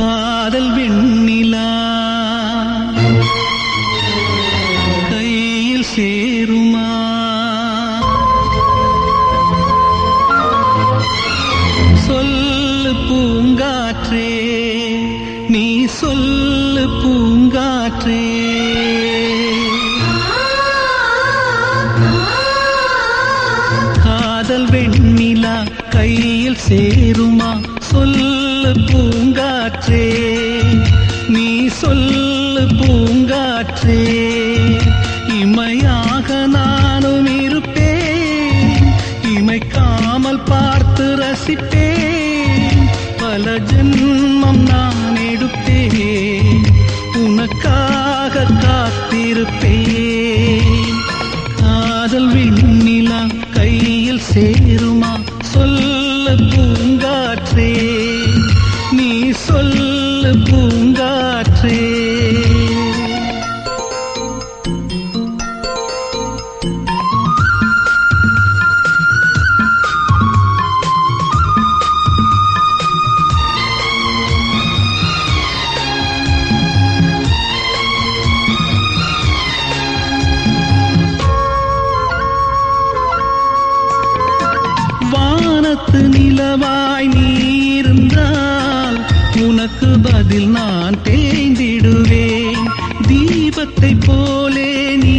காதல் வெண்ணிலா கையில் சேருமா? சொல்லு பூங்காற்றே, நீ சொல்லு பூங்காற்றே. காதல் வெண்ணிலா கையில் சேருமா? சொல்லு பூங்காற்றே, நீ சொல்லு பூங்காற்றே. இமையாக நானும் இருப்பேன், இமைக்காமல் பார்த்து ரசிப்பேன். பல ஜென்மம் நான் எடுப்பேன், உனக்காக காத்திருப்பேன். காதல் வெண்ணிலா கையில் சேருமா? சொல்லு பூங்காற்றே, நீ சொல்லு பூங்காற்றே. வானத்து நிலவாய் நீ இருந்தால் உனக்கு பதில் நான் தேய்ந்திடுவேன். தீபத்தை போலே நீ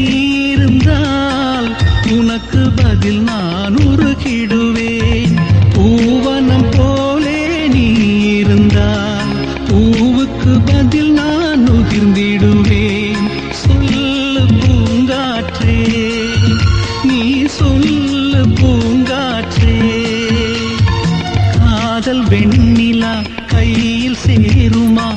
இருந்தால் உனக்கு பதில் நான் உருகிடுவேன். பூவனம் போலே நீ இருந்தால் பூவுக்கு பதில் நான் உதிர்ந்திடுவேன். சொல்லு பூங்காற்றே, நீ சொல்லு பூங்காற்றே. காதல் வெண்ணிலா கையில் சேருமா?